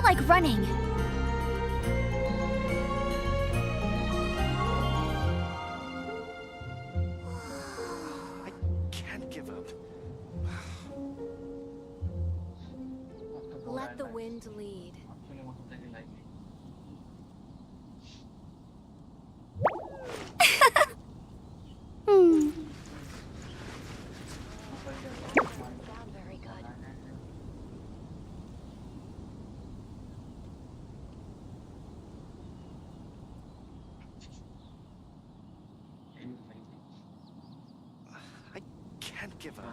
like running. I can't give up. Let the wind lead. Hmm. Sound very good. I can't give up.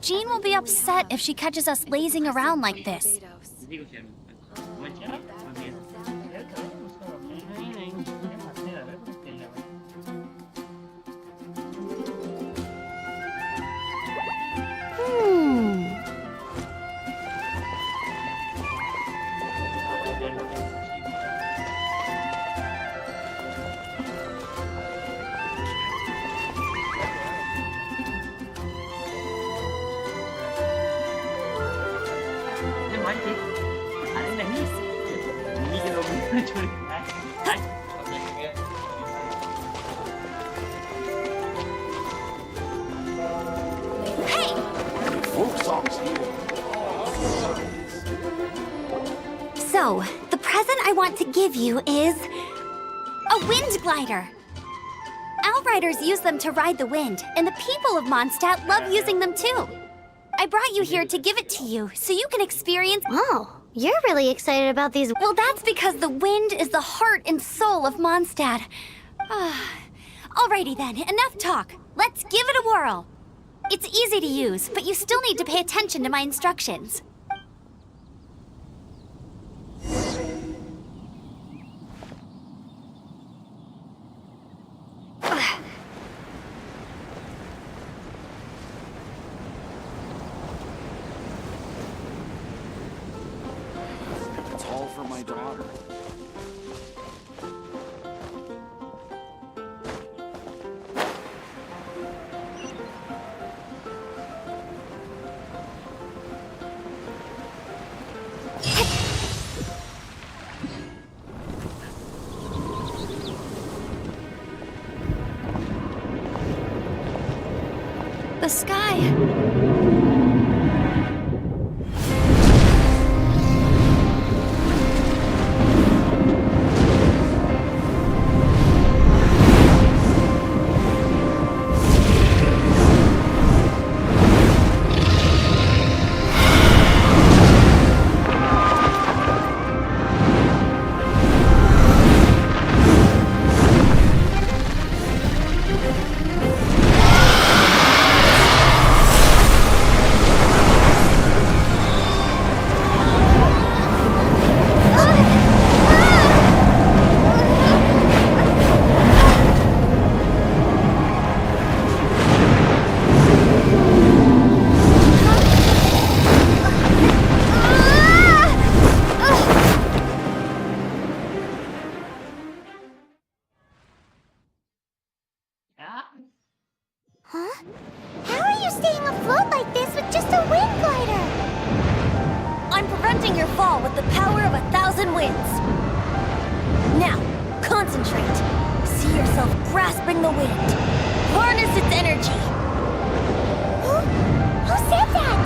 Jean will be upset if she catches us lazing around like this. Barbados. Hmm. Hey! Folk songs here. So, the present I want to give you is a wind glider. Outriders use them to ride the wind, and the people of Mondstadt love using them too. I brought you here to give it to you, so you can experience... Oh, you're really excited about these. Well, that's because the wind is the heart and soul of Mondstadt. Alrighty then, enough talk. Let's give it a whirl. It's easy to use, but you still need to pay attention to my instructions. It's all for my daughter. The sky... Huh? How are you staying afloat like this with just a wind glider? I'm preventing your fall with the power of 1,000 winds. Now, concentrate. See yourself grasping the wind. Harness its energy. Who said that?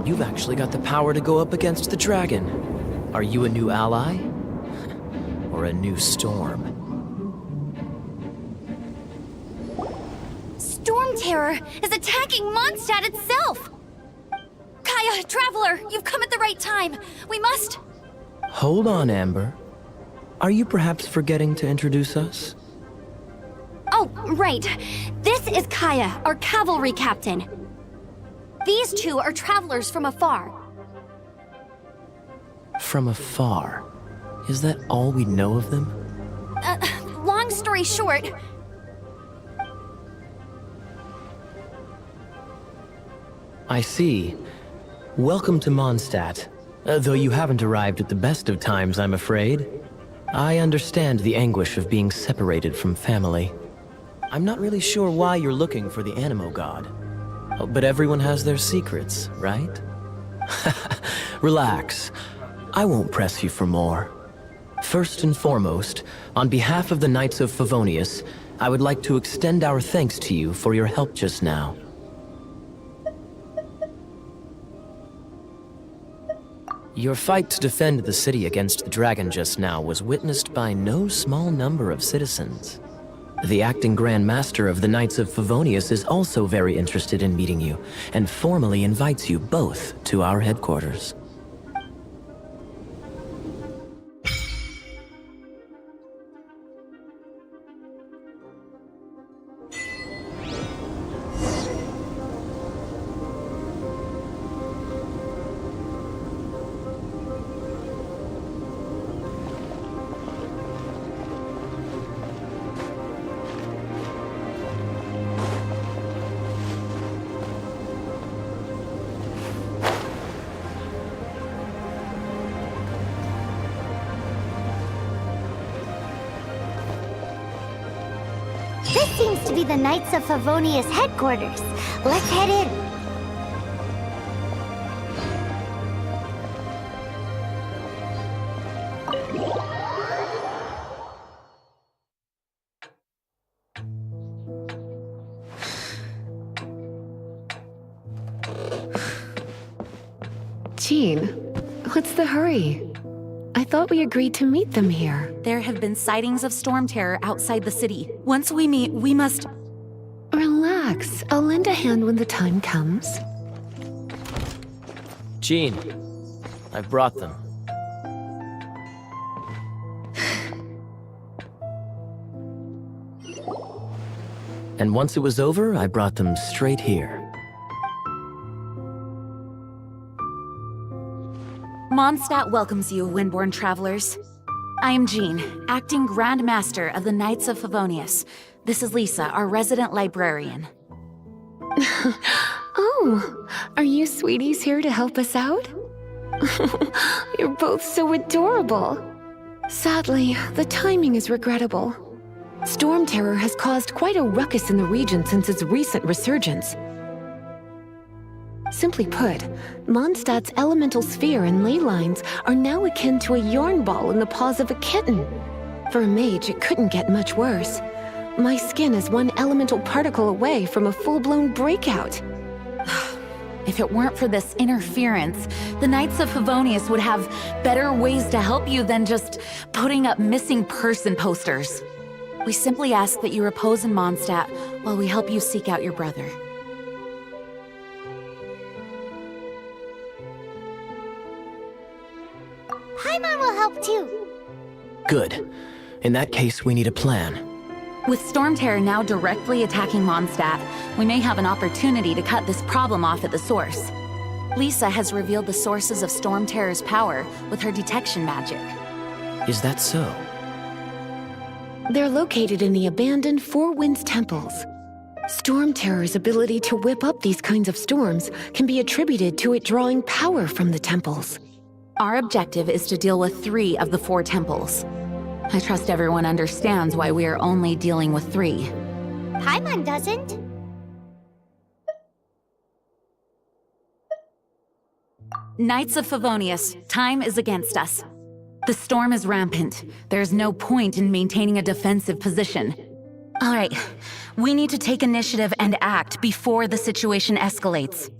You've actually got the power to go up against the dragon. Are you a new ally? Or a new storm? Storm Terror is attacking Mondstadt itself! Kaya, Traveler, you've come at the right time. We must... Hold on, Amber. Are you perhaps forgetting to introduce us? Oh, right. This is Kaya, our cavalry captain. These two are travelers from afar. From afar? Is that all we know of them? Long story short... I see. Welcome to Mondstadt. Though you haven't arrived at the best of times, I'm afraid. I understand the anguish of being separated from family. I'm not really sure why you're looking for the Animo God. But everyone has their secrets, right? Relax. I won't press you for more. First and foremost, on behalf of the Knights of Favonius, I would like to extend our thanks to you for your help just now. Your fight to defend the city against the dragon just now was witnessed by no small number of citizens. The acting Grand Master of the Knights of Favonius is also very interested in meeting you, and formally invites you both to our headquarters. This seems to be the Knights of Favonius headquarters. Let's head in. Jean, what's the hurry? I thought we agreed to meet them here. There have been sightings of Storm Terror outside the city. Once we meet, we must... Relax. I'll lend a hand when the time comes. Jean, I've brought them. And once it was over, I brought them straight here. Mondstadt welcomes you, Windborn travelers. I am Jean, acting Grand Master of the Knights of Favonius. This is Lisa, our resident librarian. Oh, are you sweeties here to help us out? You're both so adorable. Sadly, the timing is regrettable. Storm Terror has caused quite a ruckus in the region since its recent resurgence. Simply put, Mondstadt's elemental sphere and ley lines are now akin to a yarn ball in the paws of a kitten. For a mage, it couldn't get much worse. My skin is one elemental particle away from a full-blown breakout. If it weren't for this interference, the Knights of Favonius would have better ways to help you than just putting up missing person posters. We simply ask that you repose in Mondstadt while we help you seek out your brother. Paimon will help too. Good. In that case, we need a plan. With Storm Terror now directly attacking Mondstadt, we may have an opportunity to cut this problem off at the source. Lisa has revealed the sources of Storm Terror's power with her detection magic. Is that so? They're located in the abandoned Four Winds temples. Storm Terror's ability to whip up these kinds of storms can be attributed to it drawing power from the temples. Our objective is to deal with 3 of the 4 temples. I trust everyone understands why we are only dealing with 3. Paimon doesn't. Knights of Favonius, time is against us. The storm is rampant. There's no point in maintaining a defensive position. All right, we need to take initiative and act before the situation escalates.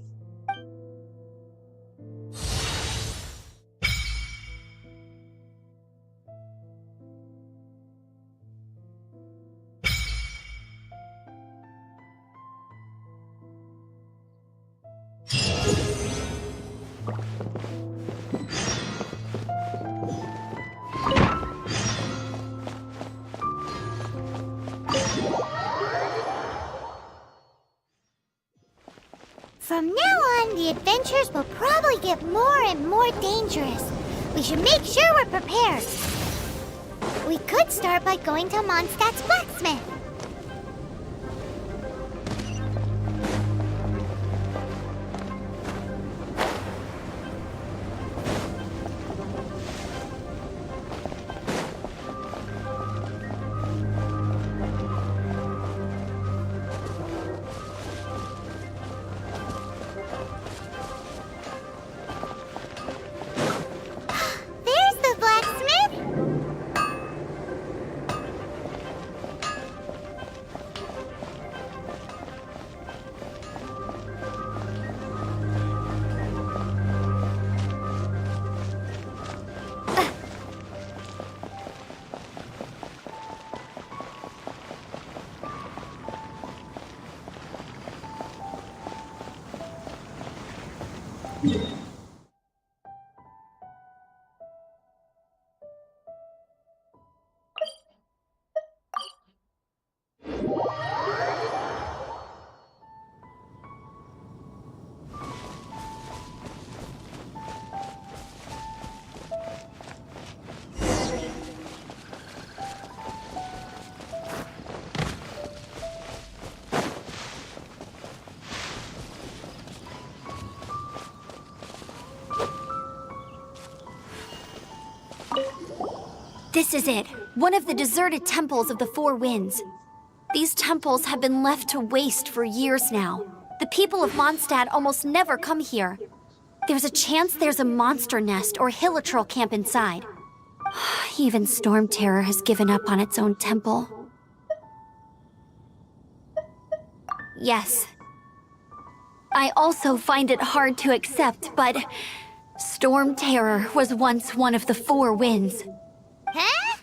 From now on, the adventures will probably get more and more dangerous. We should make sure we're prepared. We could start by going to Mondstadt's blacksmith. There's the blacksmith! This is it. One of the deserted temples of the Four Winds. These temples have been left to waste for years now. The people of Mondstadt almost never come here. There's a chance there's a monster nest or hilitrol camp inside. Even Storm Terror has given up on its own temple. Yes. I also find it hard to accept, but Storm Terror was once one of the Four Winds. Huh?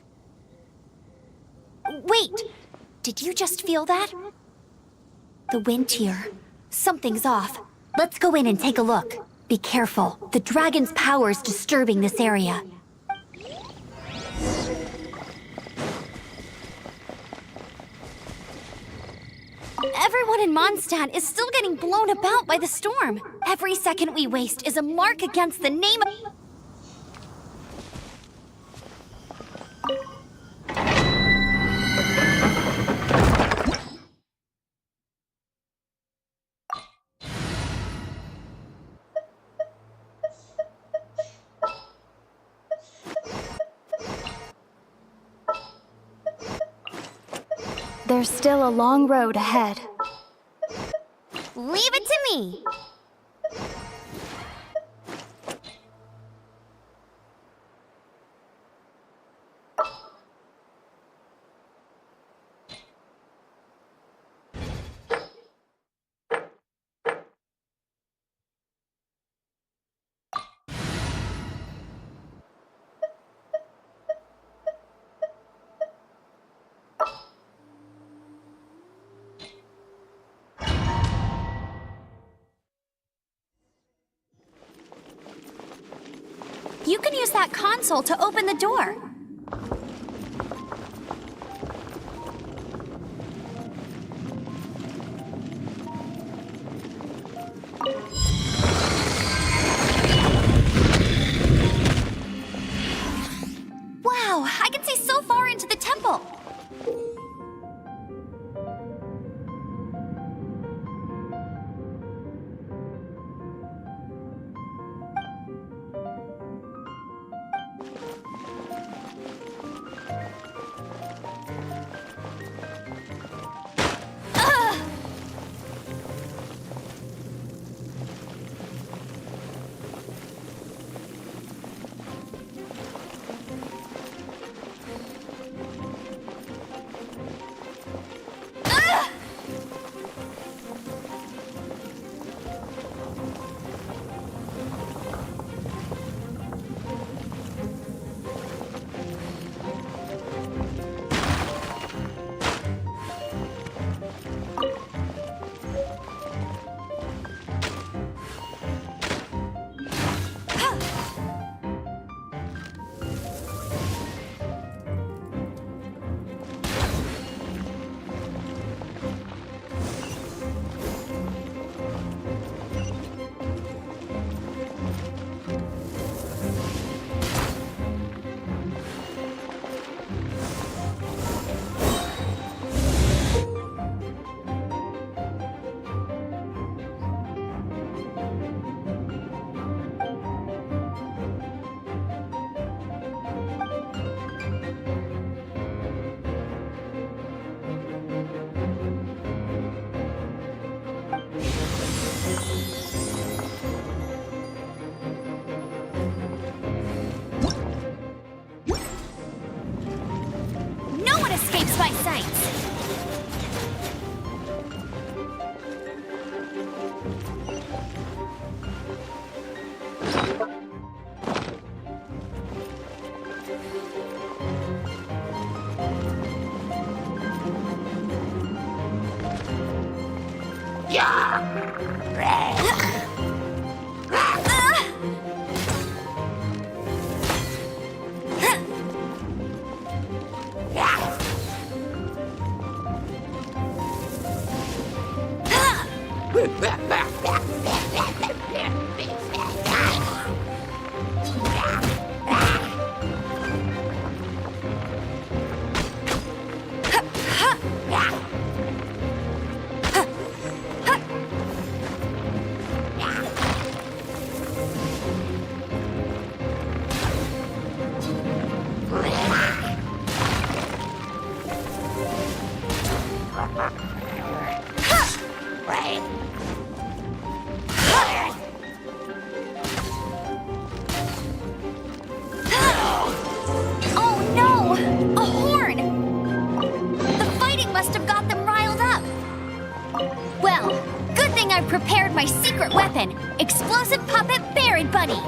Wait! Did you just feel that? The wind here. Something's off. Let's go in and take a look. Be careful. The dragon's power is disturbing this area. Everyone in Mondstadt is still getting blown about by the storm. Every second we waste is a mark against the name of... There's still a long road ahead. Leave it to me! You can use that console to open the door. Wow, I can see so far into the temple. Oh no! A horn! The fighting must have got them riled up. Well, good thing I prepared my secret weapon, explosive puppet Barrett Buddy.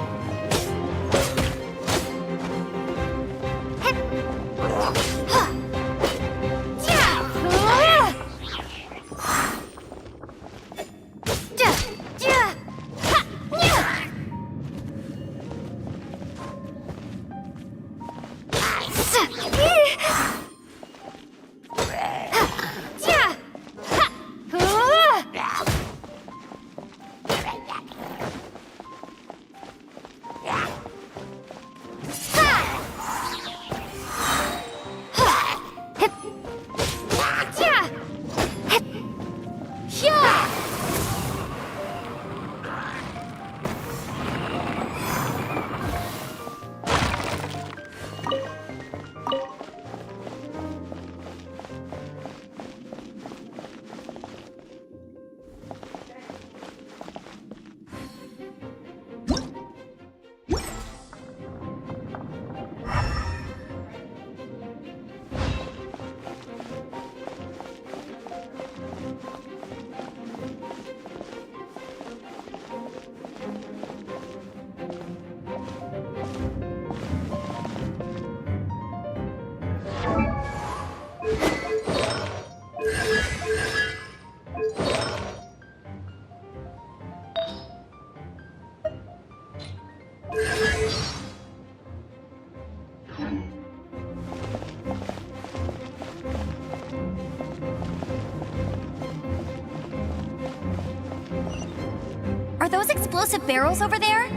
Are those explosive barrels over there?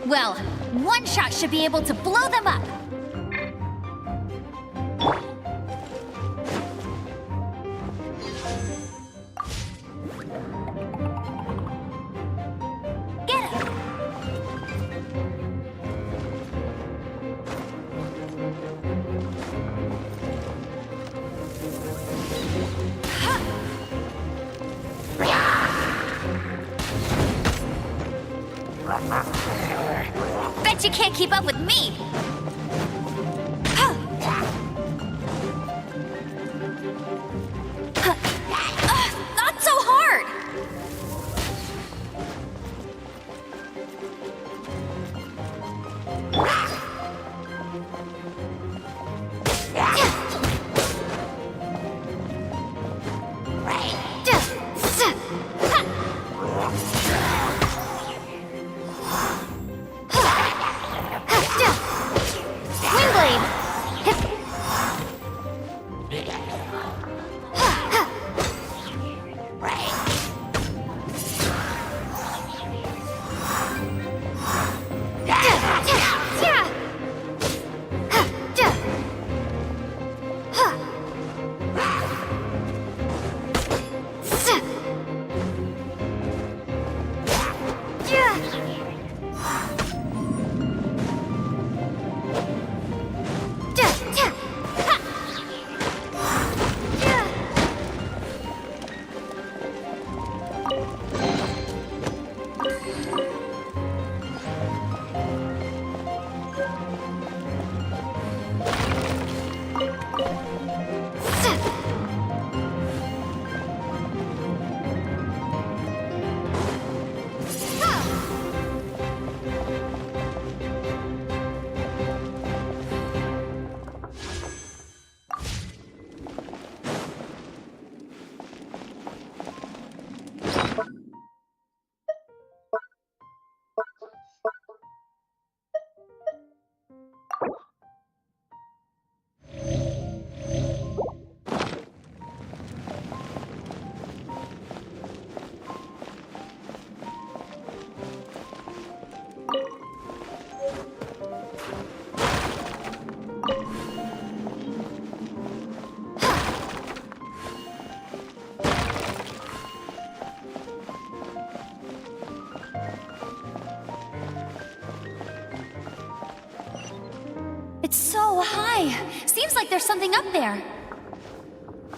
Well, one shot should be able to blow them up. Get him! Bet you can't keep up with me! Not so hard! my! Seems like there's something up there.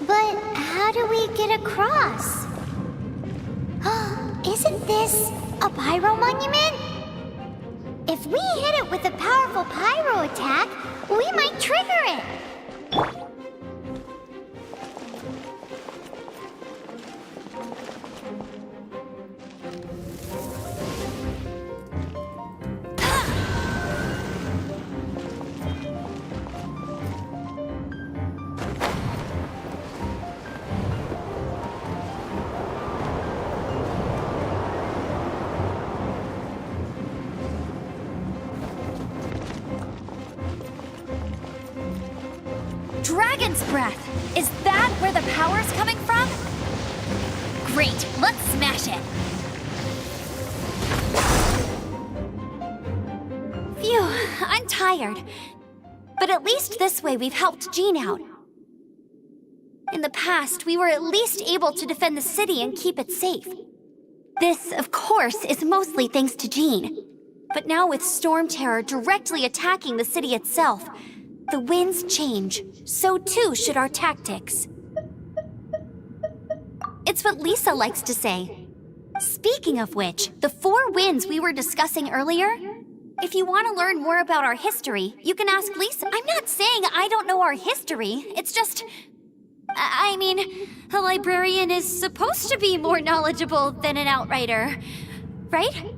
But how do we get across? Isn't this a pyro monument? If we hit it with a powerful pyro attack, we might trigger it. Dragon's breath! Is that where the power's coming from? Great, let's smash it! Phew, I'm tired. But at least this way we've helped Jean out. In the past, we were at least able to defend the city and keep it safe. This, of course, is mostly thanks to Jean. But now with Storm Terror directly attacking the city itself, the winds change, so too should our tactics. It's what Lisa likes to say. Speaking of which, the 4 winds we were discussing earlier, if you want to learn more about our history, you can ask Lisa. I'm not saying I don't know our history, it's just... I mean, a librarian is supposed to be more knowledgeable than an outrider, right?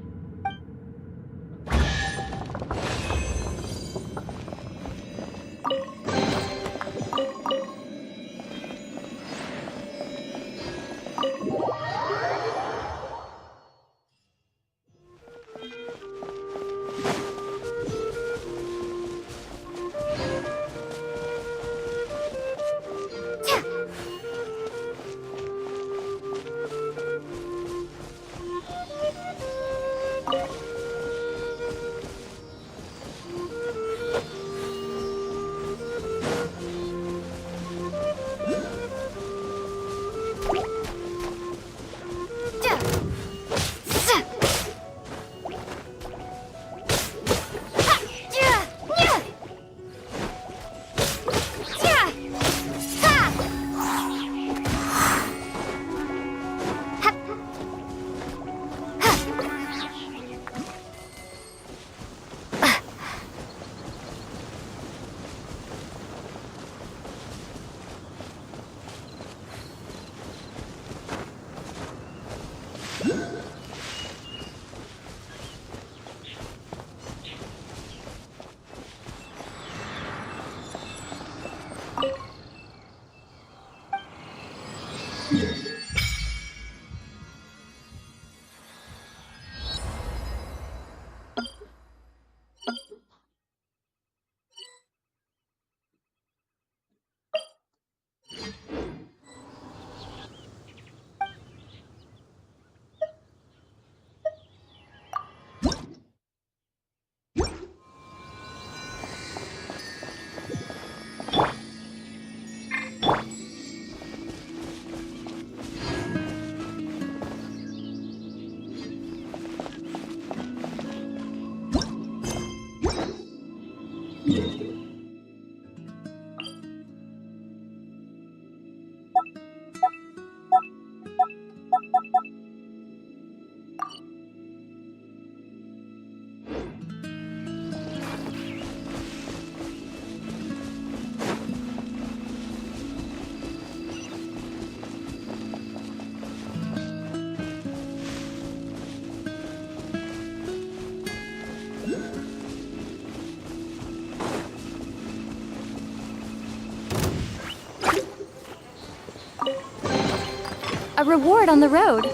A reward on the road.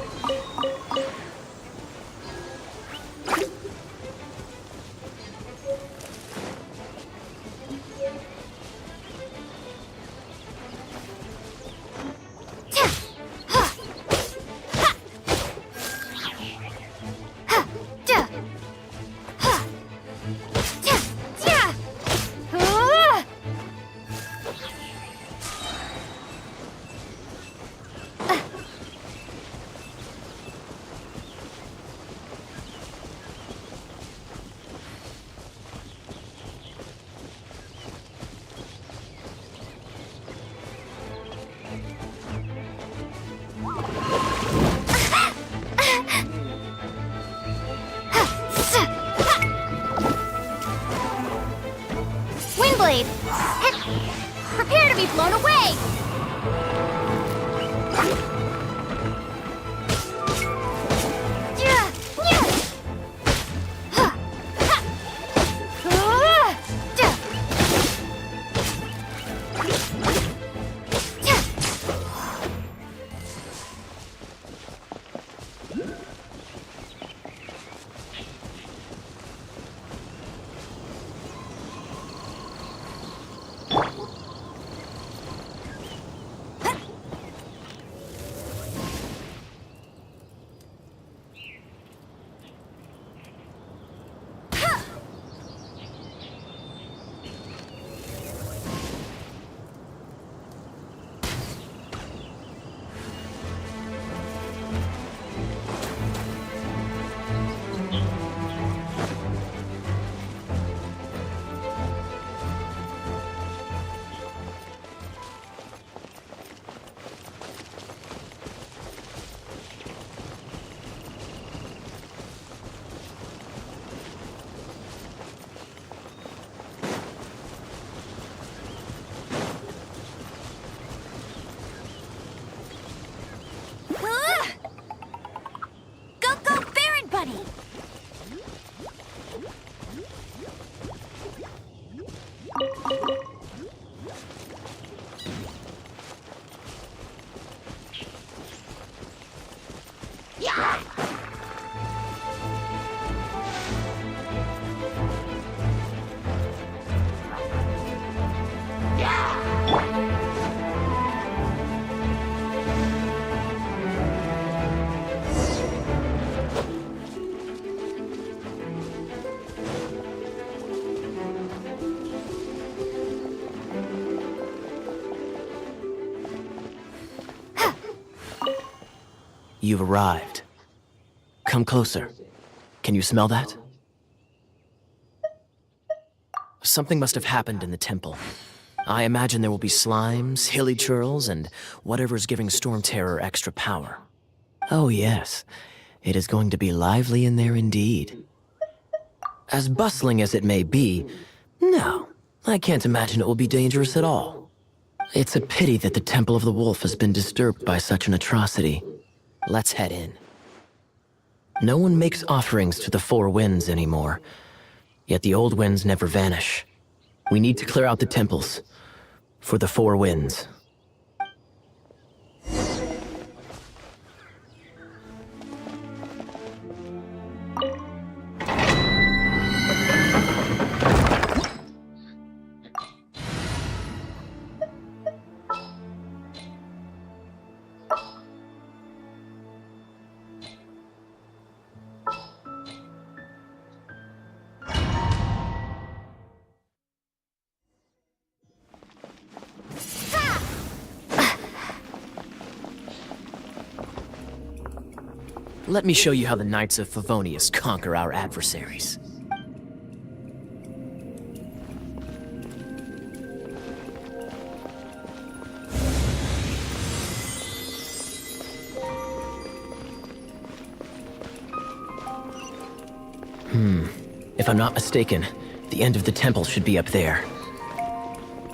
Go, go, Baron Bunny! You've arrived. Come closer. Can you smell that? Something must have happened in the temple. I imagine there will be slimes, hilly churls, and whatever's giving Storm Terror extra power. Oh yes, it is going to be lively in there indeed. As bustling as it may be, no, I can't imagine it will be dangerous at all. It's a pity that the Temple of the Wolf has been disturbed by such an atrocity. Let's head in. No one makes offerings to the Four Winds anymore, yet the old winds never vanish. We need to clear out the temples for the Four Winds. Let me show you how the Knights of Favonius conquer our adversaries. If I'm not mistaken, the end of the temple should be up there.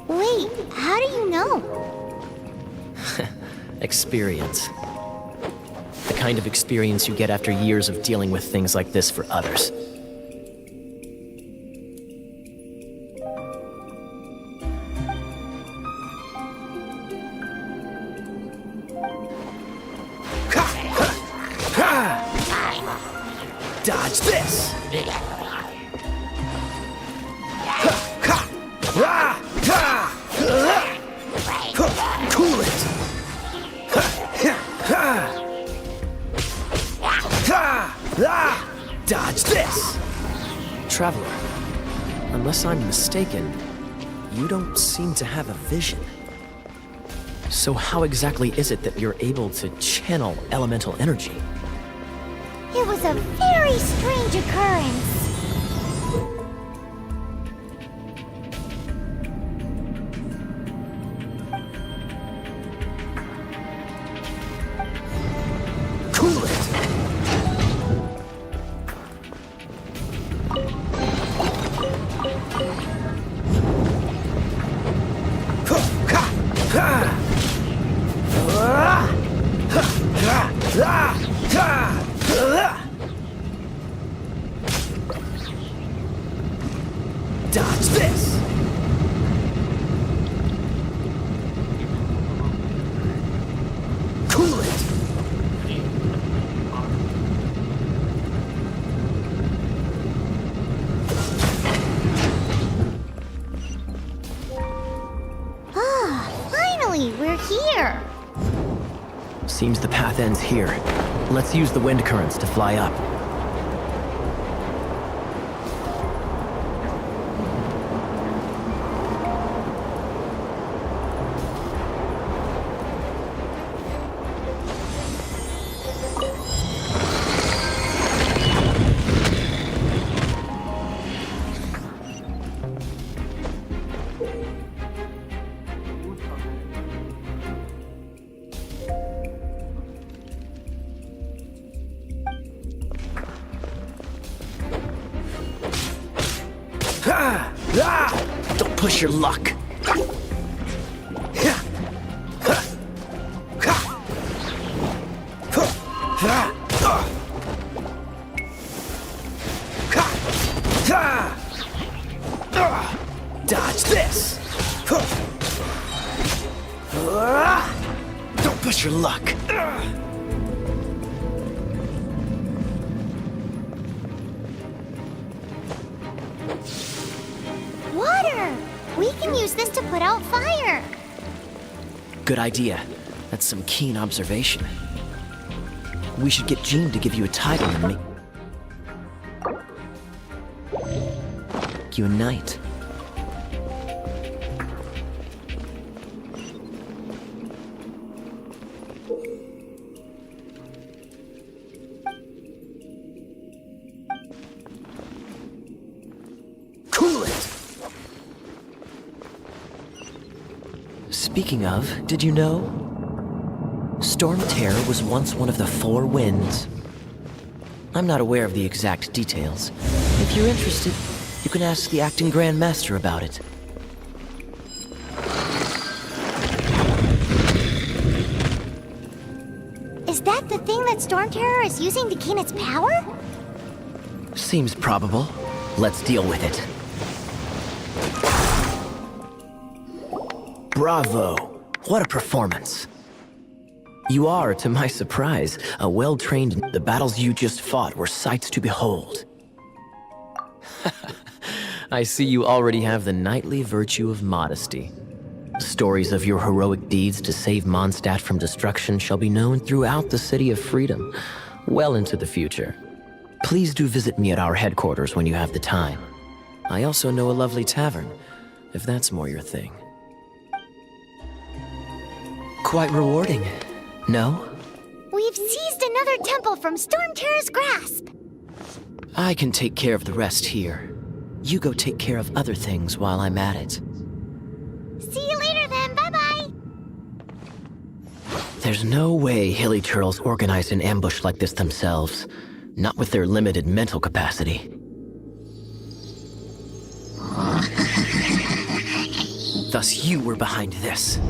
Wait, how do you know? Experience. The kind of experience you get after years of dealing with things like this for others. Dodge this! Cool it! Dodge this! Traveler, unless I'm mistaken, you don't seem to have a vision. So how exactly is it that you're able to channel elemental energy? It was a very strange occurrence. Cool it! Ha! Seems the path ends here. Let's use the wind currents to fly up. Don't push your luck. Dodge this. Don't push your luck. Water! We can use this to put out fire. Good idea. That's some keen observation. We should get Jean to give you a title and make you a knight. Cool it! Speaking of, did you know? Storm Terror was once one of the Four Winds. I'm not aware of the exact details. If you're interested, you can ask the acting Grand Master about it. Is that the thing that Storm Terror is using to gain its power? Seems probable. Let's deal with it. Bravo! What a performance. You are, to my surprise, a well-trained... The battles you just fought were sights to behold. I see you already have the knightly virtue of modesty. Stories of your heroic deeds to save Mondstadt from destruction shall be known throughout the City of Freedom, well into the future. Please do visit me at our headquarters when you have the time. I also know a lovely tavern, if that's more your thing. Quite rewarding, no? We've seized another temple from Storm Terror's grasp. I can take care of the rest here. You go take care of other things while I'm at it. See you later then, bye-bye. There's no way Hilly Turtles organized an ambush like this themselves. Not with their limited mental capacity. Thus you were behind this.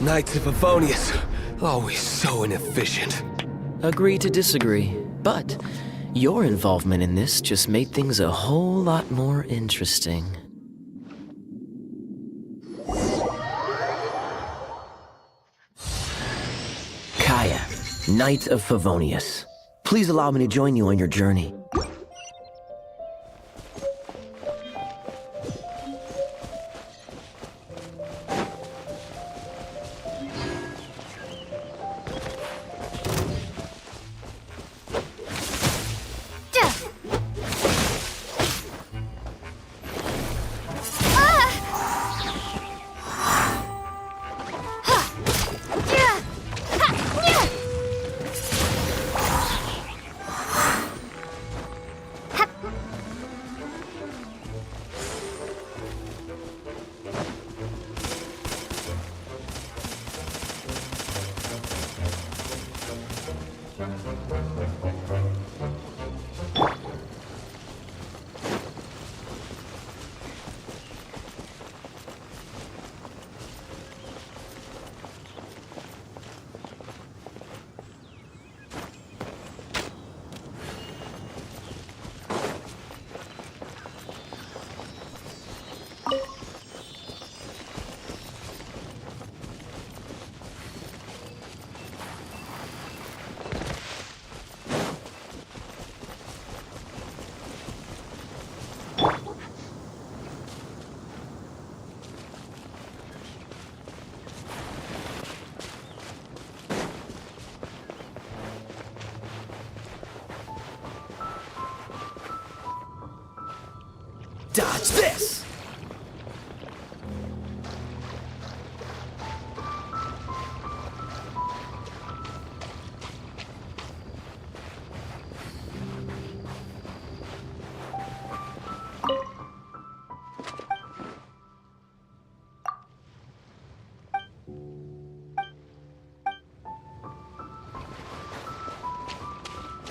Knights of Favonius, always so inefficient. Agree to disagree, but your involvement in this just made things a whole lot more interesting. Kaya, Knight of Favonius. Please allow me to join you on your journey. Dodge this!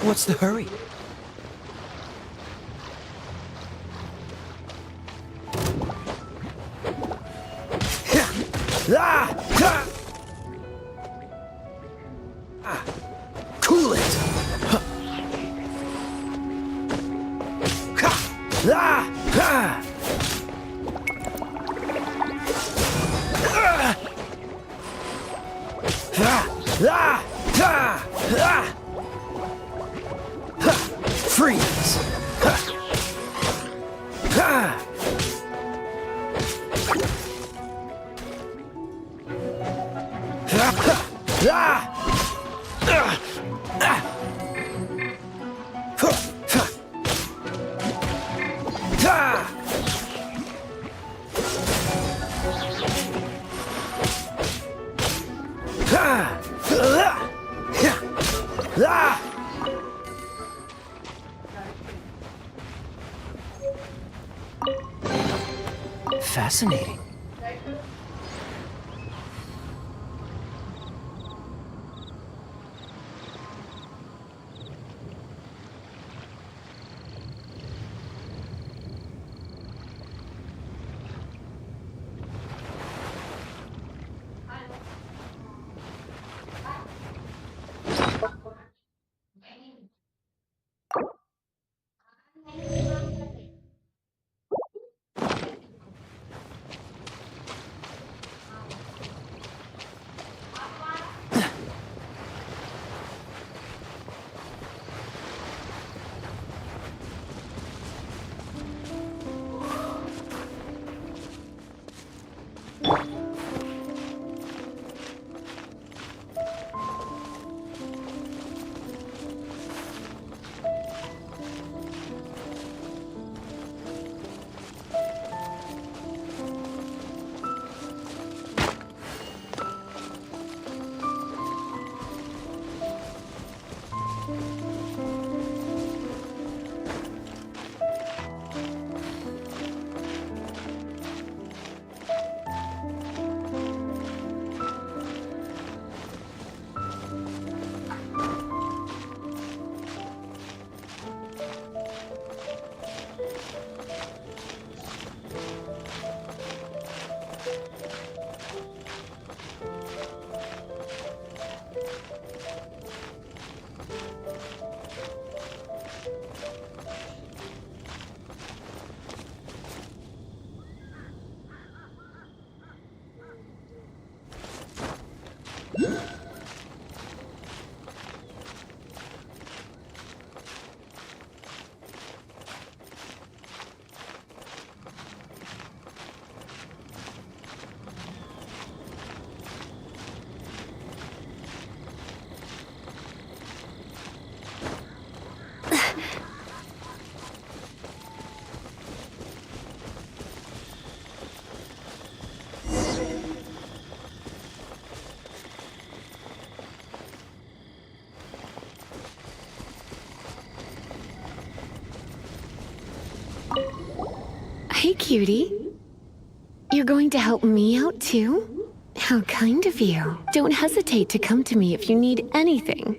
What's the hurry? Cool it! Freeze! Fascinating. Hey, cutie. You're going to help me out, too? How kind of you. Don't hesitate to come to me if you need anything.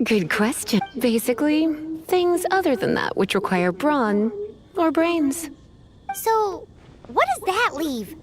Good question. Basically, things other than that which require brawn or brains. So, what does that leave?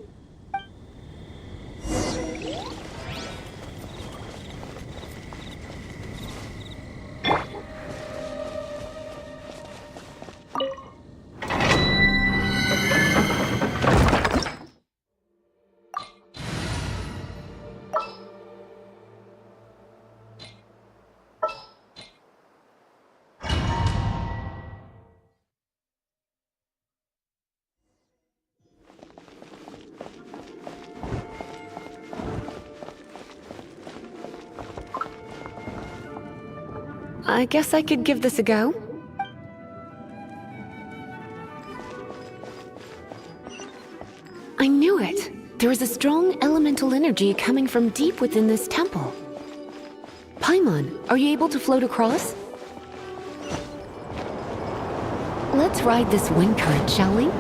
I guess I could give this a go. I knew it. There is a strong elemental energy coming from deep within this temple. Paimon, are you able to float across? Let's ride this wind current, shall we?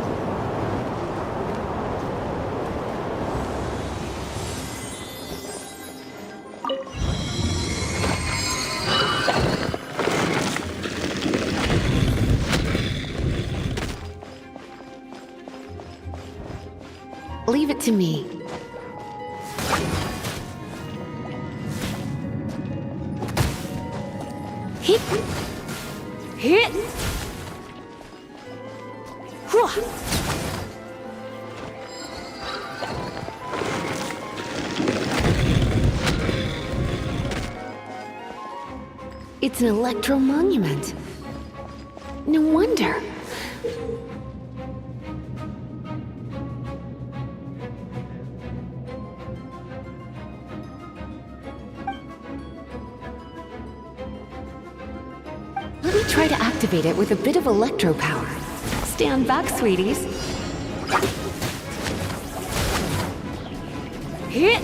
Leave it to me. Hit! Hit! Hua! It's an electro monument. No wonder. Let me try to activate it with a bit of electro power. Stand back, sweeties. Hit!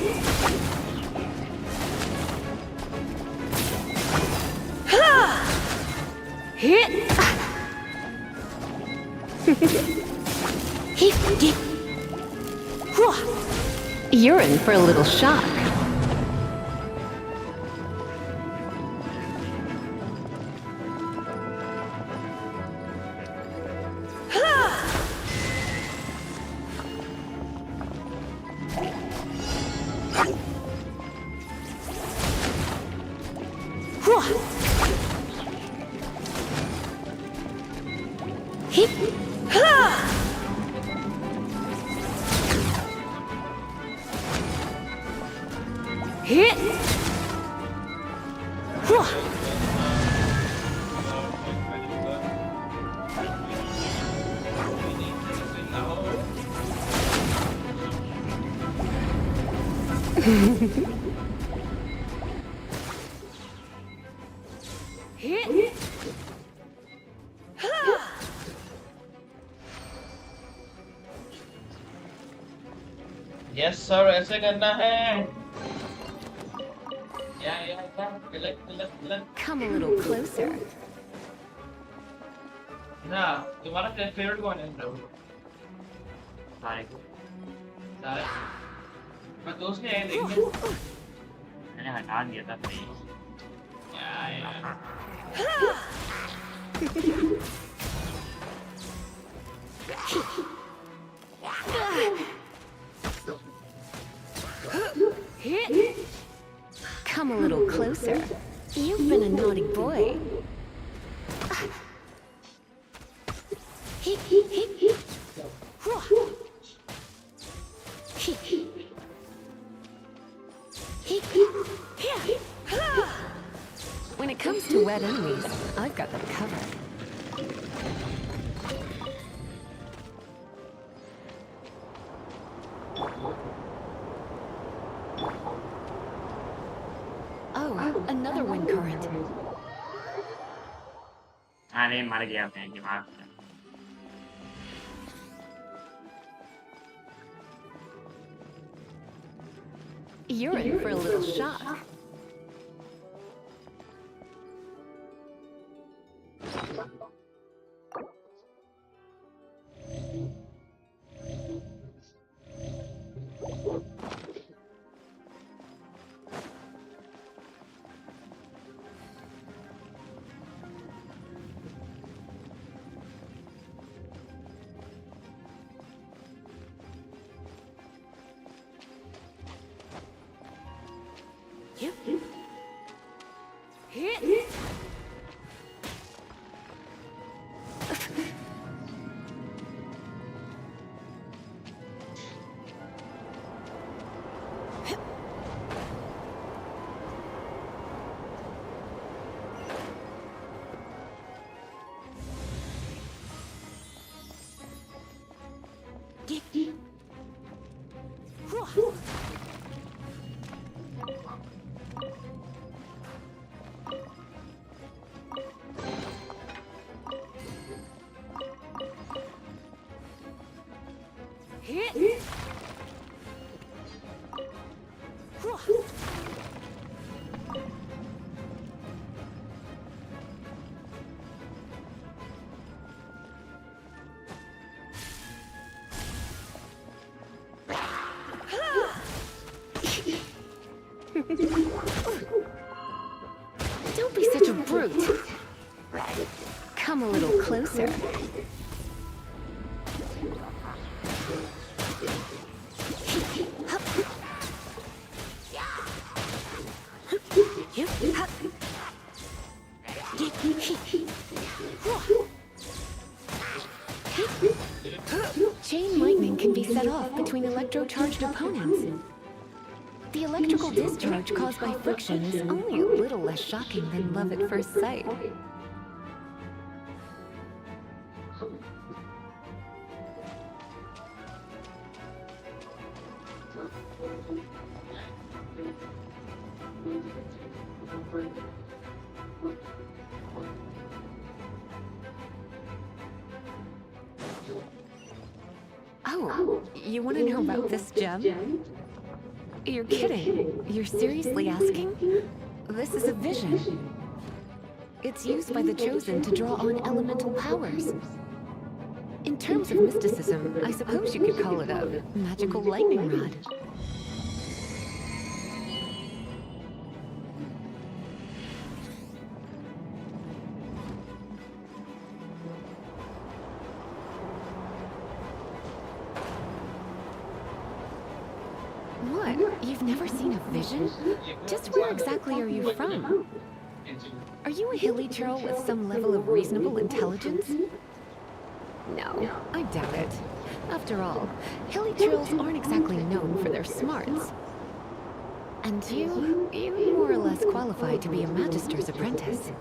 Hit! Hit! You're in for a little shock. Hit! Hit! Hit! Yes sir ऐसे करना है या गलत Come a little closer. ना तुम्हारा favourite कौन है सारे सारे मैं दोस्त ने आए देखने मैंने हटा दिया था भाई Hit! Come a little closer. You've been a naughty boy. Hit, hit, hit, hit. Hit, hit. Hit, hit. When it comes to wet enemies, I've got them covered. Oh, another wind current. अरे मर गया मैं दिमाग से You're in for a little shock. Hit! Don't be such a brute. Come a little closer. Chain lightning can be set off between electrocharged opponents. The electrical discharge caused by friction is only a little less shocking than love at first sight. Oh, you want to know about this gem? You're kidding. You're seriously asking? This is a vision. It's used by the Chosen to draw on elemental powers. In terms of mysticism, I suppose you could call it a magical lightning rod. What? You've never seen a vision? Just where exactly are you from? Are you a hilichurl with some level of reasonable intelligence? No, I doubt it. After all, hilichurls aren't exactly known for their smarts. And you more or less qualify to be a magister's apprentice.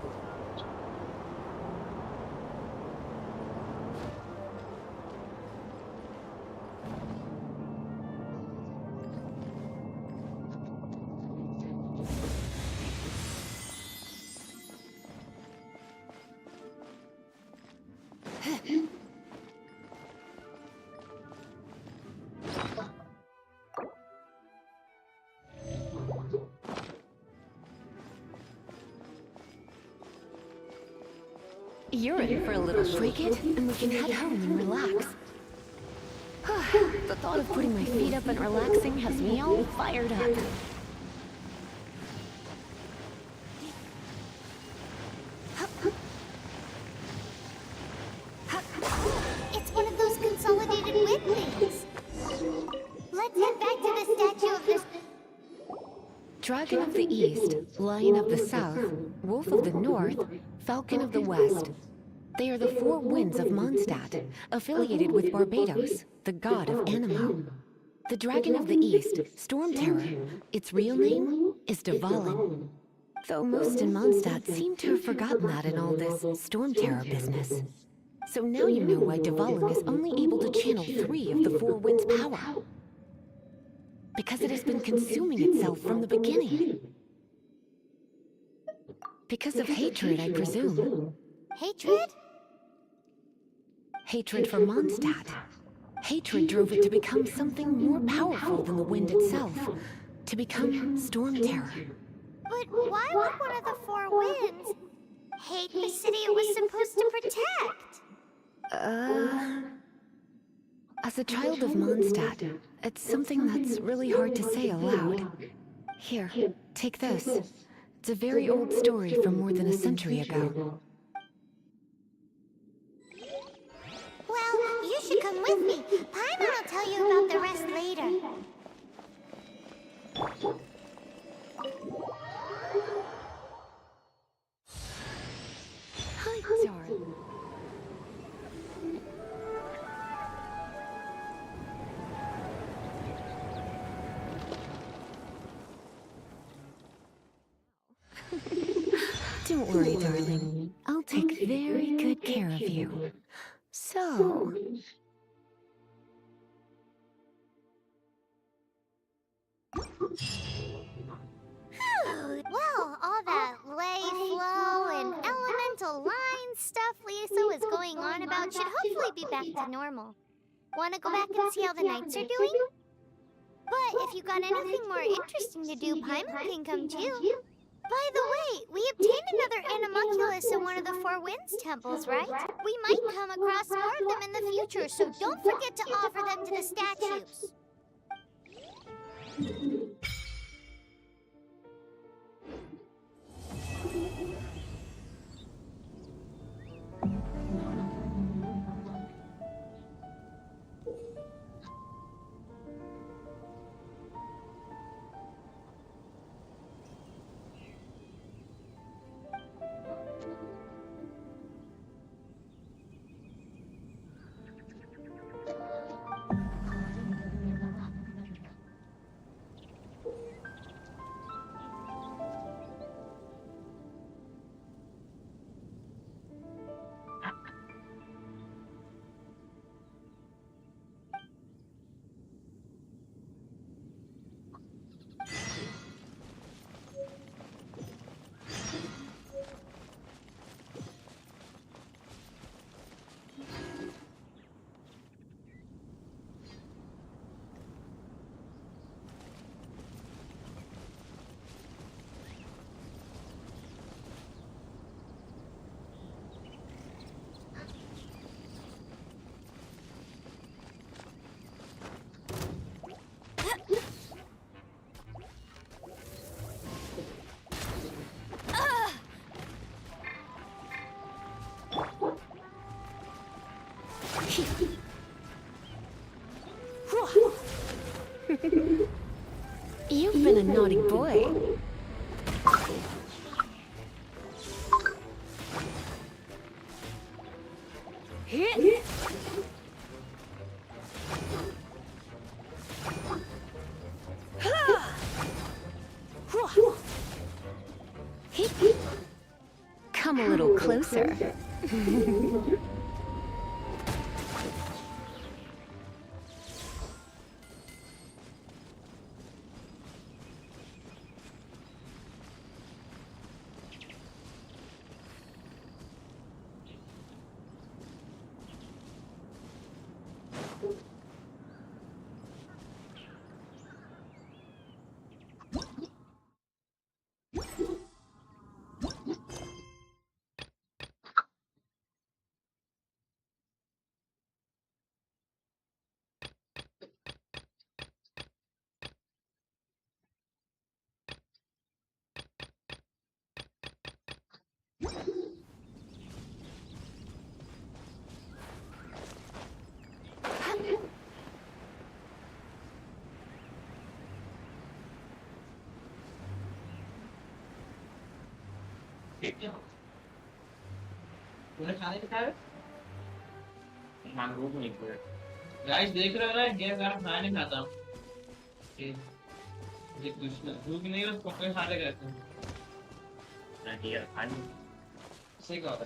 You're in for a little break it, and we can head home and relax. The thought of putting my feet up and relaxing has me all fired up. It's one of those consolidated wind things. Let's head back to the statue of this... Dragon of the East, Lion of the South, Wolf of the North, Falcon of the West. They are the four winds of Mondstadt, affiliated with Barbados, the god of Anemo. The Dragon of the East, Storm Terror, its real name is Dvalin. Though most in Mondstadt seem to have forgotten that in all this Storm Terror business. So now you know why Dvalin is only able to channel 3 of the four winds' power. Because it has been consuming itself from the beginning. Because of hatred, I presume. Hatred? Hatred for Mondstadt. Hatred drove it to become something more powerful than the wind itself. To become Storm Terror. But why would one of the four winds hate the city it was supposed to protect? As a child of Mondstadt, it's something that's really hard to say aloud. Here, take this. It's a very old story from more than a century ago. Well, you should come with me. Paimon will tell you about the rest later. Hi, darling. Don't worry, darling. I'll take very good care of you. So... Well, all that lay flow and elemental line stuff Lisa was going on about should hopefully be back to normal. Want to go back and see how the knights are doing? But if you got anything more interesting to do, Paimon can come too. By the way, we obtained another Animalculus in one of the Four Winds temples, right? We might come across more of them in the future, so don't forget to offer them to the statues. You've been a naughty boy. Come a little closer. तूने खाने को खाया? मांगरूप नहीं कोई। Guys देख रहे हो ना गेम का खाना नहीं खाता हूँ। ये दुश्मन भूख नहीं है उसको कोई खा लेगा तो। ना यार खानी। सही कहा था।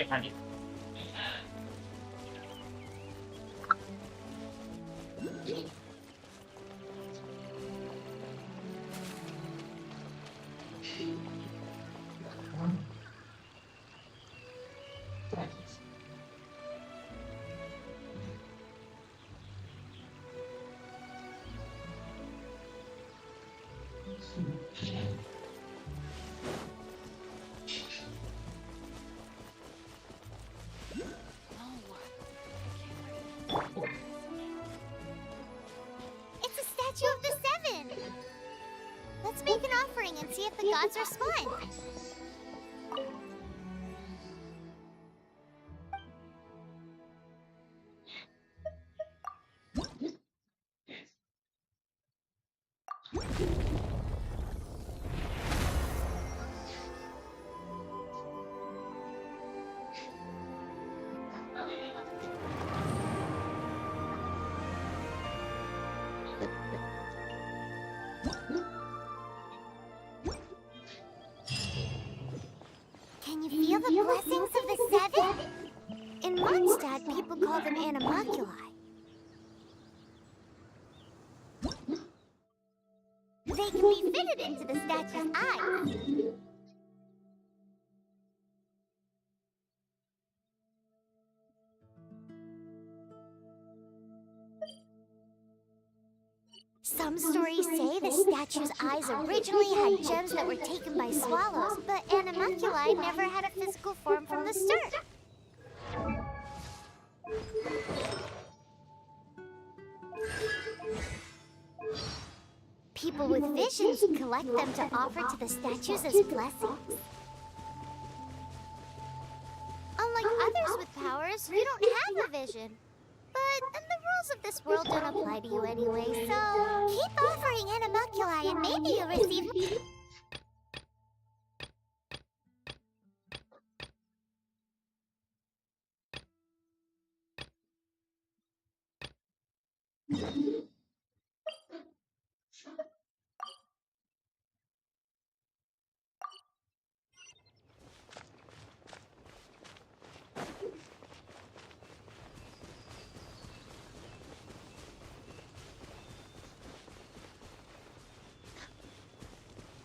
खाने। It's a statue of the Seven! Let's make an offering and see if the gods respond. Can you feel the blessings of the Seven? In Mondstadt, people call them animalculi. They can be fitted into the statue's eyes. stories say the statue's eyes originally had gems that were taken by swallows, but Animalculi never had a physical form from the start. People with visions collect them to offer to the statues as blessings. Unlike others with powers, you don't have a vision. But the rules of this world don't apply to you anyway, so keep offering Animalculi and maybe you'll receive...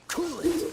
Cool it!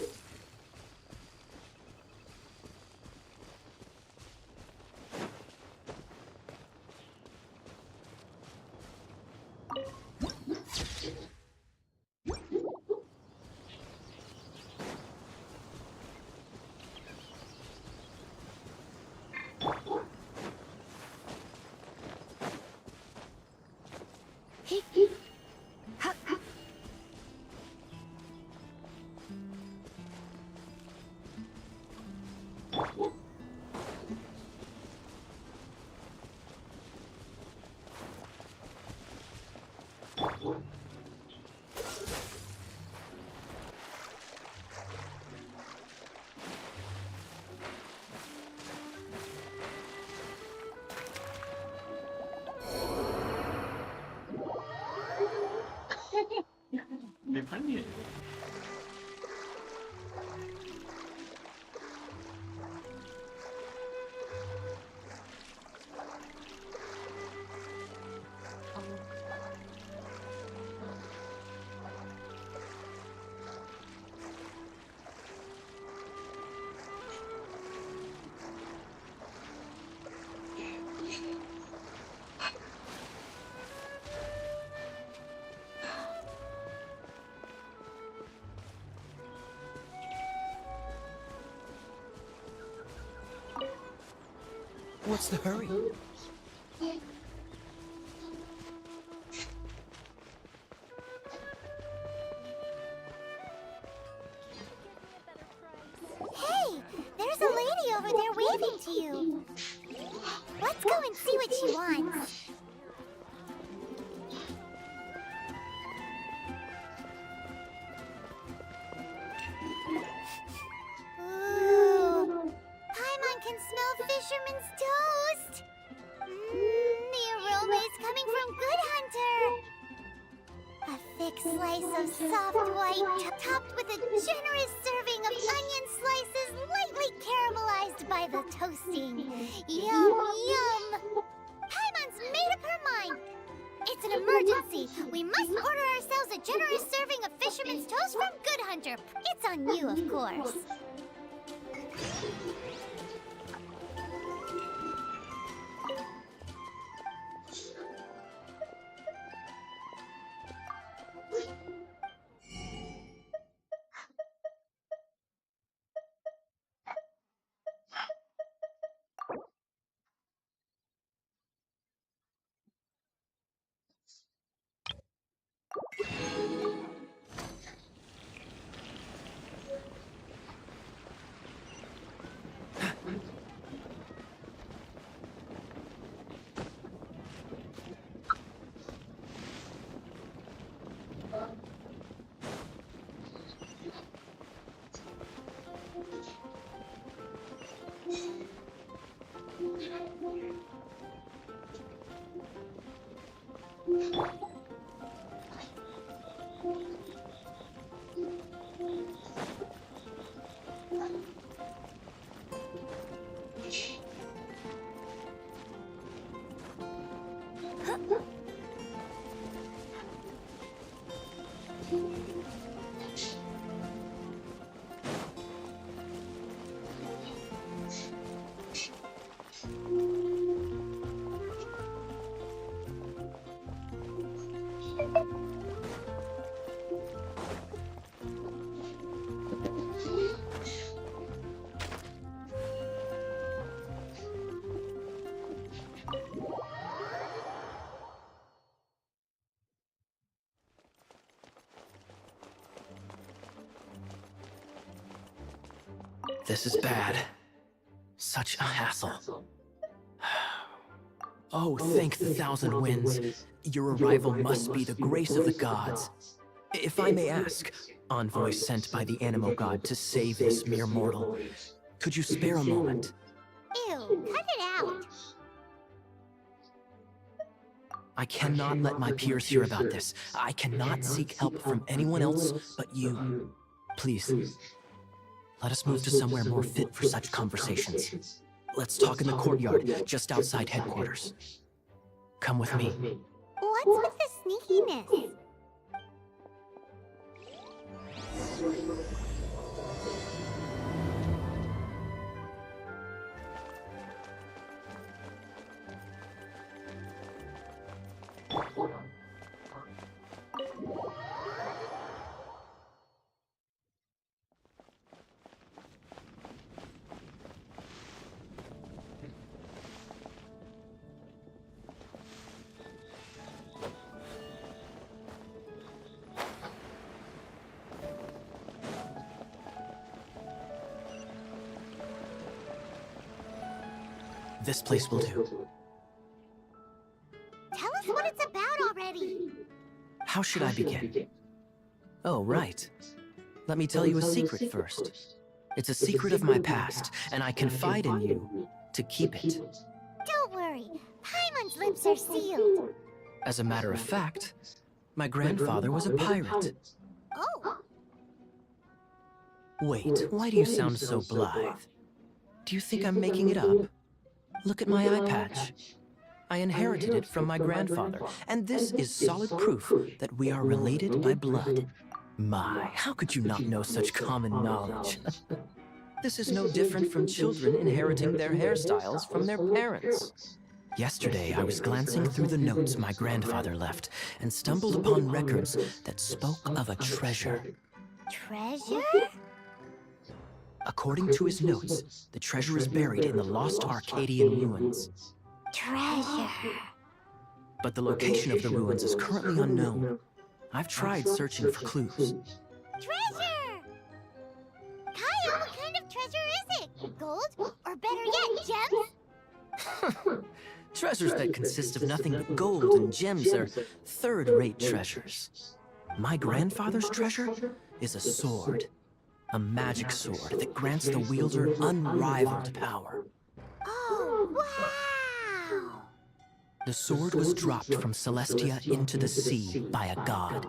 What's the hurry? Hey! There's a lady over there waving to you. Let's go and see what she wants. Ooh. Paimon can smell fisherman's toast. The aroma is coming from Good Hunter. A thick slice of soft white, topped with a generous serving of onion slices lightly caramelized by the toasting. Yum, yum! Paimon's made up her mind. It's an emergency. We must order ourselves a generous serving of fisherman's toast from Good Hunter. It's on you, of course. This is bad. Such a hassle. Oh, thank the thousand winds. Your arrival must be the grace of the gods. If I may ask, envoy sent by the Animo God to save this mere mortal, could you spare a moment? Ew, cut it out. I cannot let my peers hear about this. I cannot seek help from anyone else but you. Please, let us move to somewhere more fit for such conversations. Let's talk in the courtyard, just outside headquarters. Come with me. What's with the sneakiness? This place will do. Tell us what it's about already. How should I begin? Oh, right. Let me tell you a secret first. It's a secret of my past, and I confide in you to keep it. Don't worry, Paimon's lips are sealed. As a matter of fact, my grandfather was a pirate. Oh, Wait, why do you sound so blithe? Do you think I'm making it up? Look at my eye patch. I inherited it from my grandfather, and this is solid proof that we are related by blood. My, how could you not know such common knowledge? This is no different from children inheriting their hairstyles from their parents. Yesterday, I was glancing through the notes my grandfather left and stumbled upon records that spoke of a treasure. treasure? According to his notes, the treasure is buried in the lost Arcadian ruins. Treasure. But the location of the ruins is currently unknown. I've tried searching for clues. Treasure! Kyle, what kind of treasure is it? Gold? Or better yet, gems? Treasures that consist of nothing but gold and gems are third-rate treasures. My grandfather's treasure is a sword. A magic sword that grants the wielder unrivaled power. Oh, wow! The sword was dropped from Celestia into the sea by a god.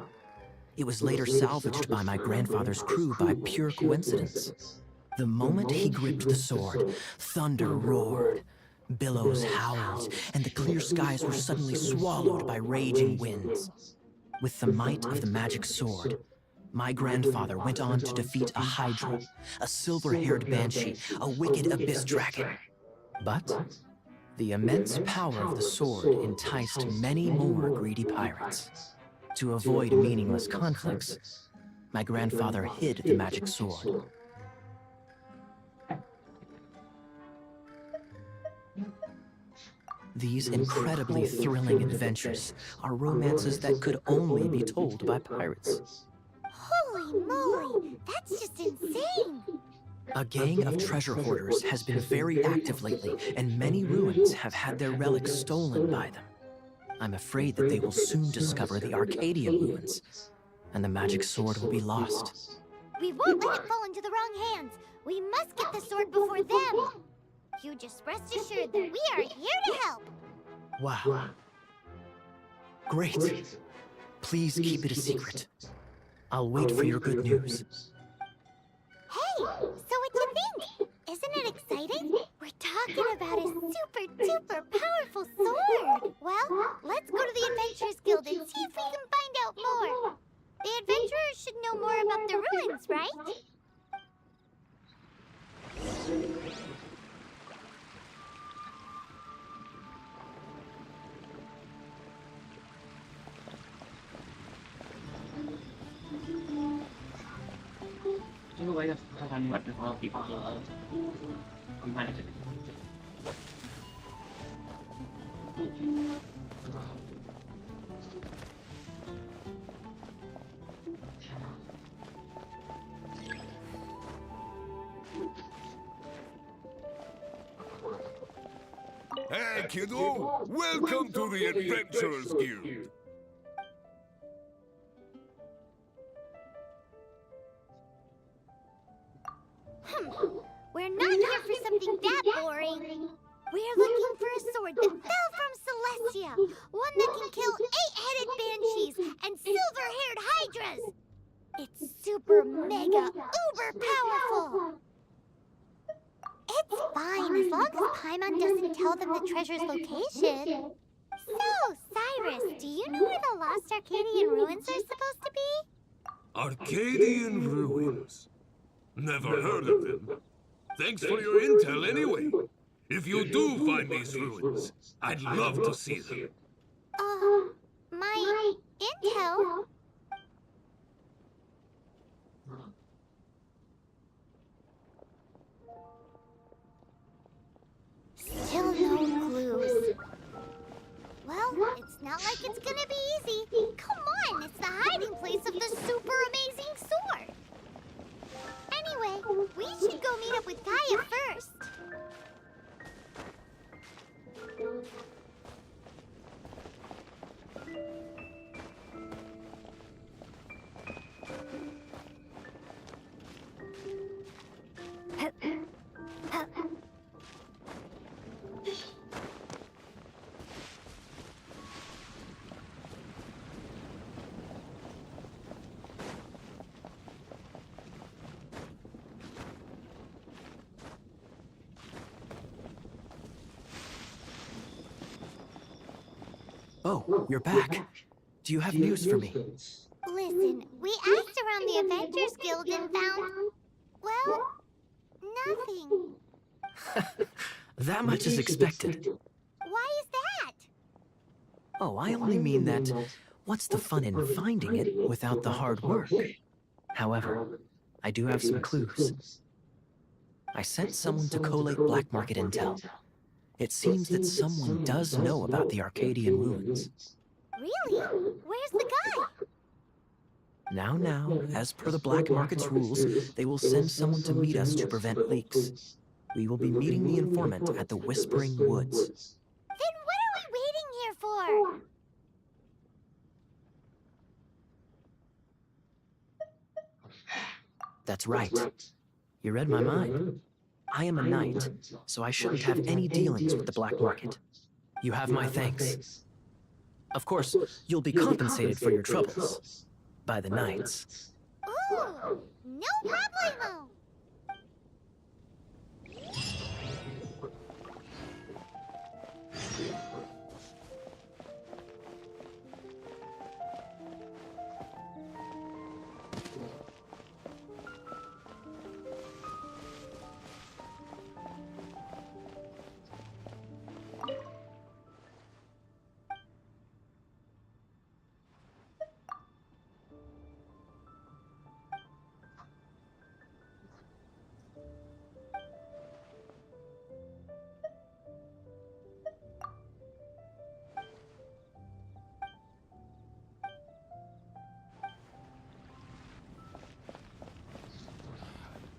It was later salvaged by my grandfather's crew by pure coincidence. The moment he gripped the sword, thunder roared, billows howled, and the clear skies were suddenly swallowed by raging winds. With the might of the magic sword, my grandfather went on to defeat a Hydra, a silver-haired banshee, a wicked abyss dragon. But the immense power of the sword enticed many more greedy pirates. To avoid meaningless conflicts, my grandfather hid the magic sword. These incredibly thrilling adventures are romances that could only be told by pirates. Holy moly, that's just insane! A gang of treasure hoarders has been very active lately, and many ruins have had their relics stolen by them. I'm afraid that they will soon discover the Arcadian ruins, and the magic sword will be lost. We won't let it fall into the wrong hands. We must get the sword before them. You just rest assured that we are here to help. Wow. Great. Please keep it a secret. I'll wait for your good news. Hey, so what you think? Isn't it exciting? We're talking about a super duper powerful sword. Well, let's go to the Adventurers Guild and see if we can find out more. The adventurers should know more about the ruins, right? Coba banyak kesalahan buat kalau kita gimana sih? Hey, kiddo! Welcome to the Adventurers Guild! We're not here for something that boring. We're looking for a sword that fell from Celestia. One that can kill 8-headed banshees and silver-haired hydras. It's super mega uber powerful. It's fine as long as Paimon doesn't tell them the treasure's location. So, Cyrus, do you know where the lost Arcadian ruins are supposed to be? Arcadian Ruins. Never heard of them. Thanks for your intel anyway. If you do find these ruins, I'd love to see them. My intel? Still no clues. Well, it's not like it's gonna be easy. Come on, it's the hiding place of the super amazing sword. Anyway, we should go meet up with Gaia first. Oh, you're back. Do you have news for me? Listen, we asked around the Adventures Guild and found, well, nothing. That much is expected. Why is that? Oh, I only mean that what's the fun in finding it without the hard work? However, I do have some clues. I sent someone to collate black market intel. It seems that someone does know about the Arcadian ruins. Really? Where's the guy? Now, as per the black market's rules, they will send someone to meet us to prevent leaks. We will be meeting the informant at the Whispering Woods. Then what are we waiting here for? That's right. You read my mind. I am a knight, so I shouldn't have any dealings with the black market. You have my thanks. Of course, you'll be compensated for your troubles by the knights. Ooh, no problemo.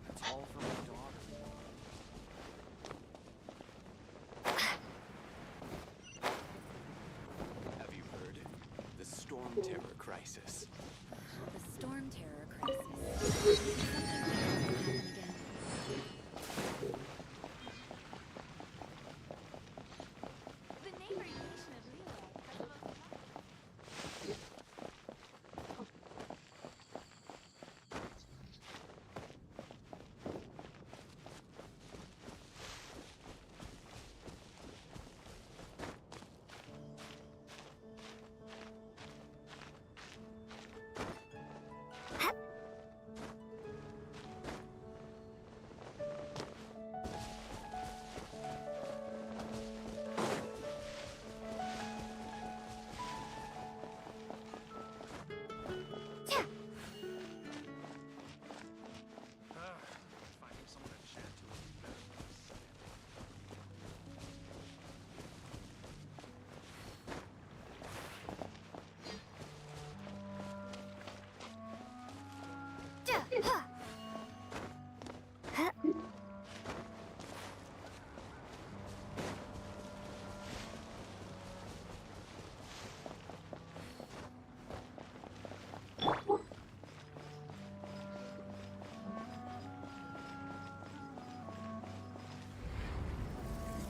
That's all for my daughter. Have you heard? The Storm Terror crisis. The Storm Terror crisis. The neighboring nation of Liyue has the most Finding someone to chat to would be better than this.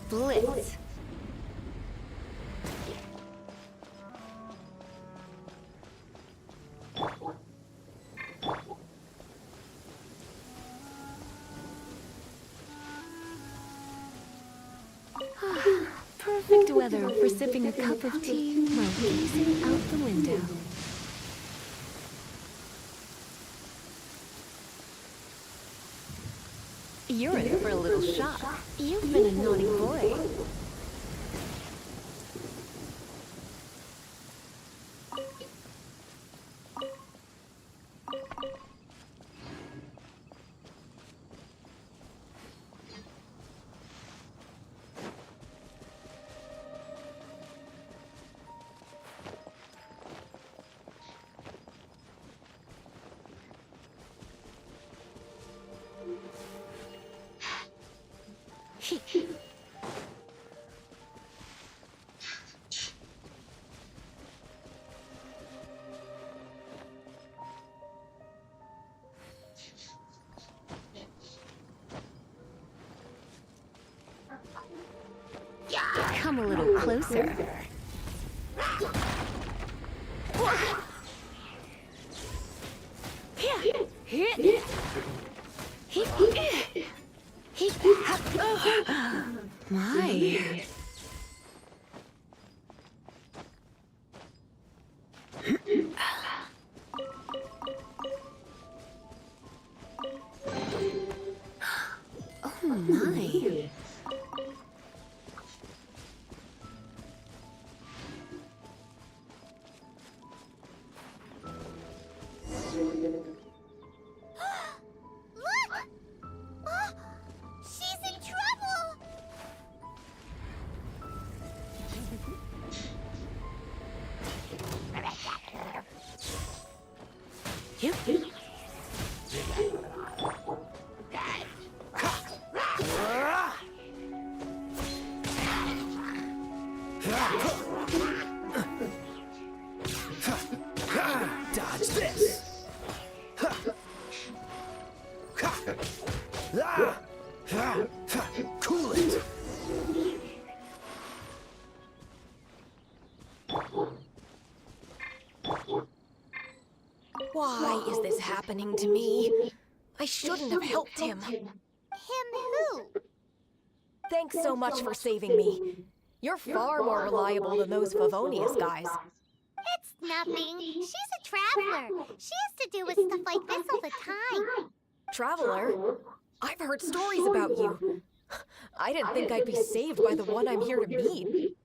Blitz. Perfect weather for sipping a cup of tea while gazing out the window. You're in for a little shock. You've been a naughty boy. Come a little closer. My. Oh my. Look! She's in trouble! Dodge this! Cool it! Why is this happening to me? I shouldn't have helped him. Him who? Thanks so much for saving me. You're far more reliable than those Favonius guys. It's nothing. She's a traveler. She has to deal with stuff like this all the time. Traveler? I've heard stories about you. I didn't think I'd be saved by the one I'm here to meet.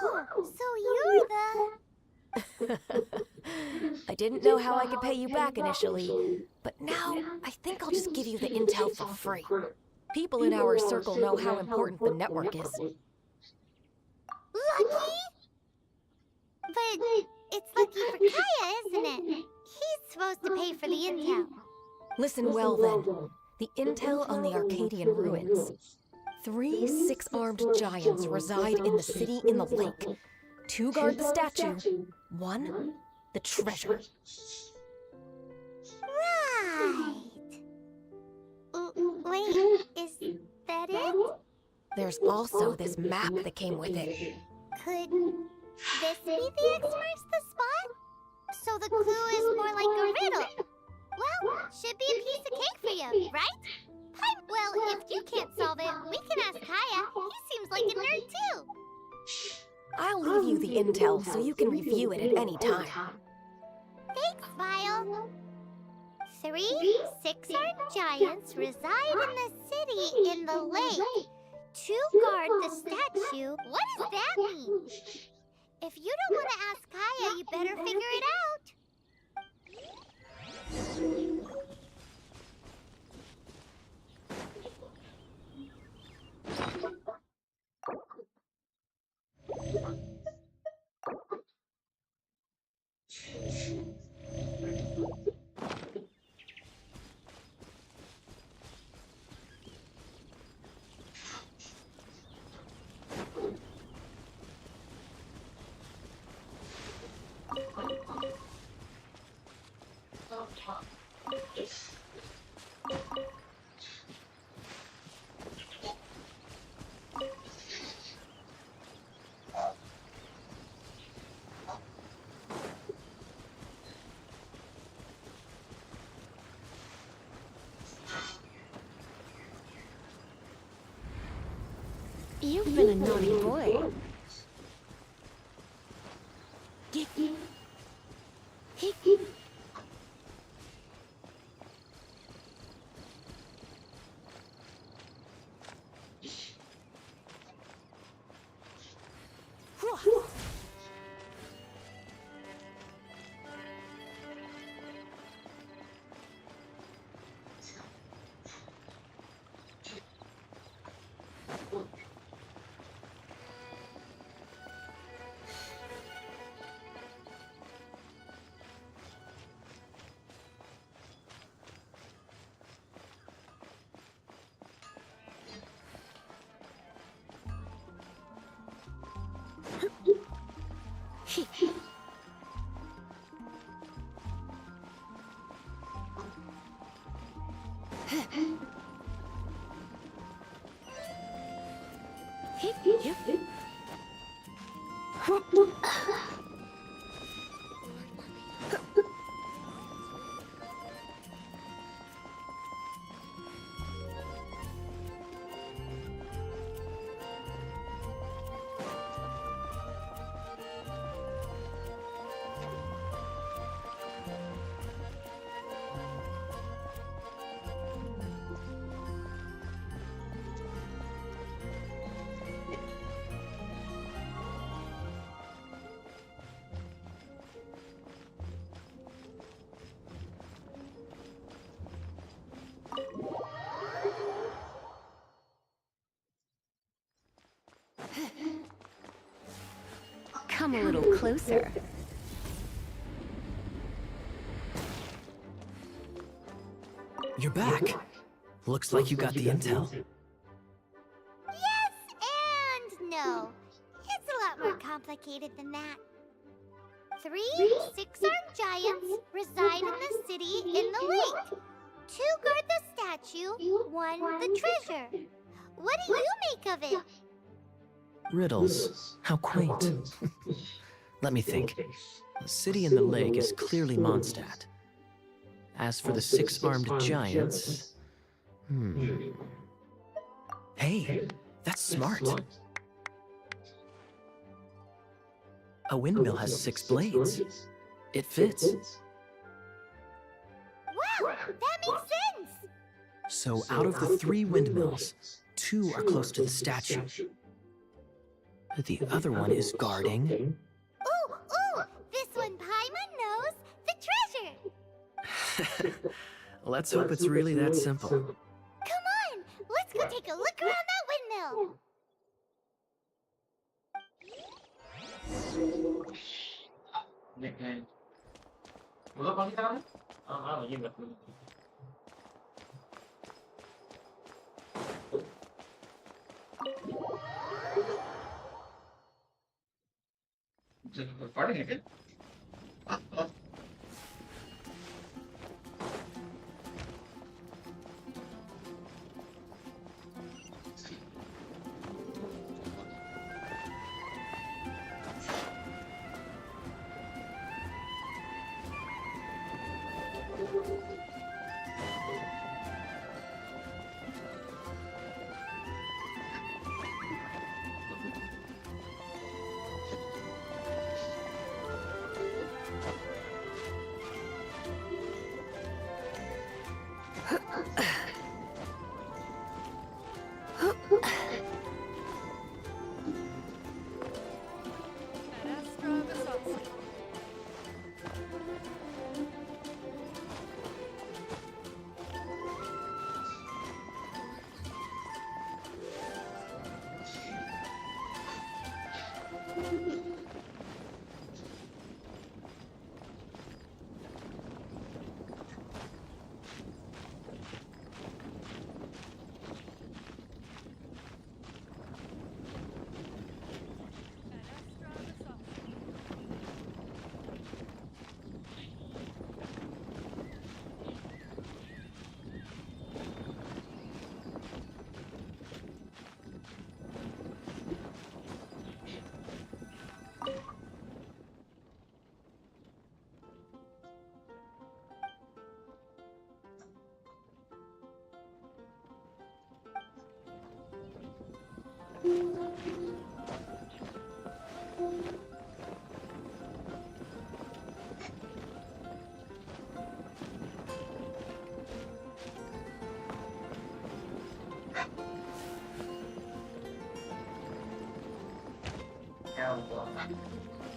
Oh, so you're the... I didn't know how I could pay you back initially, but now I think I'll just give you the intel for free. People in our circle know how important the network is. Lucky? But it's lucky for Kaya, isn't it? He's supposed to pay for the intel. Listen well then. The intel on the Arcadian ruins. 3 six-armed giants reside in the city in the lake. 2 guard the statue. 1, the treasure. Right. Wait, is that it? There's also this map that came with it. Could this be the X marks the spot? So the clue is more like a riddle. Well, should be a piece of cake for you, right? Well, if you can't solve it, we can ask Kaya. He seems like a nerd too. I'll leave you the intel so you can review it at any time. Thanks, Vile. 3 six-armed giants reside in the city in the lake. 2 guard the statue. What does that mean? If you don't want to ask Kaya, you better figure it out. You've been a naughty boy. Come a little closer. You're back. Looks like you got the intel. Yes and no. It's a lot more complicated than that. 3 six-armed giants reside in the city in the lake. 2 guard the statue, 1 the treasure. What do you make of it? Riddles. How quaint. Let me think. The city in the lake is clearly Mondstadt. As for the 6-armed giants... Hey, that's smart. A windmill has 6 blades. It fits. Wow, that makes sense! So out of the 3 windmills, 2 are close to the statue. The other one is guarding... Ooh! This one Paimon knows! The treasure! Let's hope it's really that simple. Come on! Let's go take a look around that windmill! Belum kalau kita kan? Iya betul. Jadi recording ya kan?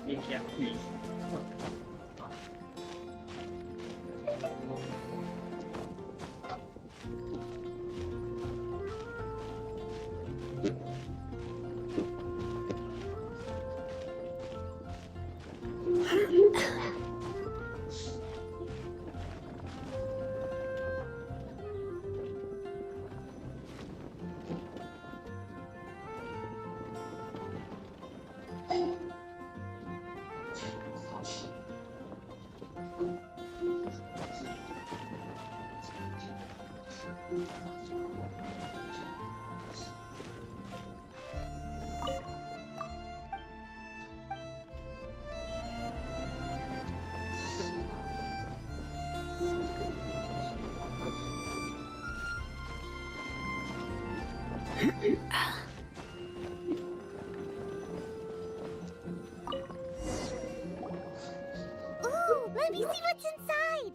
มีเขียนผี Ooh, let me see what's inside.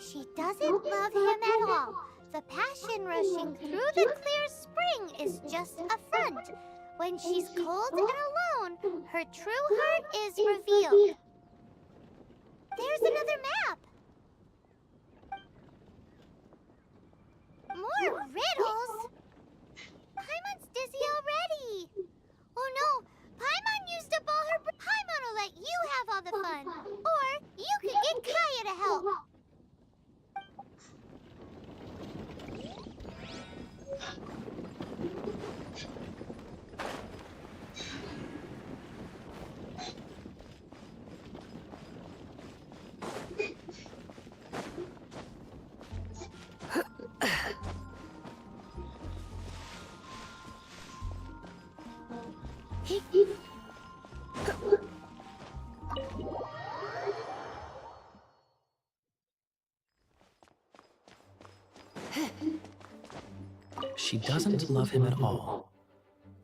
She doesn't love him at all. The passion rushing through the clear spring is just a front. When she's cold and alone, her true heart is revealed. There's another map. More riddles? Paimon's dizzy already. Oh no, Paimon used up all her... Paimon will let you have all the fun. Or you could get Kaya to help. She doesn't love him at all.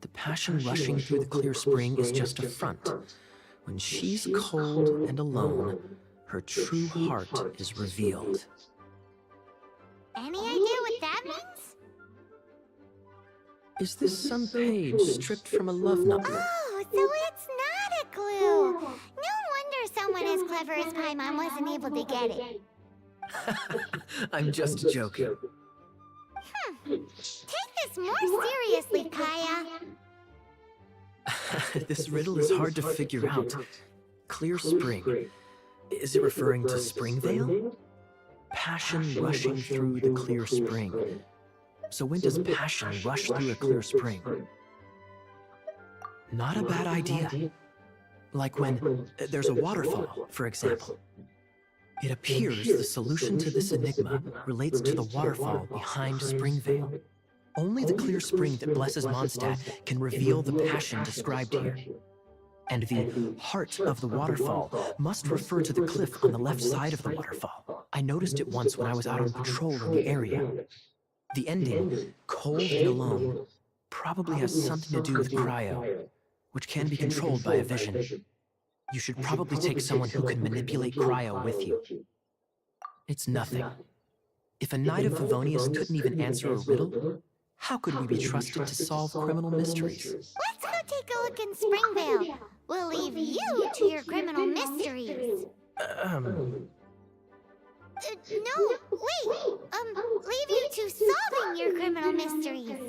The passion rushing through the clear spring is just a front. When she's cold and alone, her true heart is revealed. Any idea what that means? Is this some page stripped from a love novel? Oh, so it's not a clue. No wonder someone as clever as Paimon wasn't able to get it. I'm just joking. Take this more seriously, Kaya. This riddle is hard to figure out. Clear spring. Is it referring to Springvale? Passion rushing through the clear spring. So when does passion rush through a clear spring? Not a bad idea. Like when there's a waterfall, for example. It appears the solution to this enigma relates to the waterfall behind Springvale. Only the clear spring that blesses Mondstadt can reveal the passion described here. And the heart of the waterfall must refer to the cliff on the left side of the waterfall. I noticed it once when I was out on patrol in the area. The ending, cold and alone, probably has something to do with cryo, which can be controlled by a vision. You should probably take someone who can manipulate cryo with you. It's nothing. If a Knight of Favonius couldn't even answer a riddle, how could we be trusted to solve criminal mysteries? Let's go take a look in Springvale. We'll leave you to your criminal mysteries. No, wait. Leave you to solving your criminal mysteries.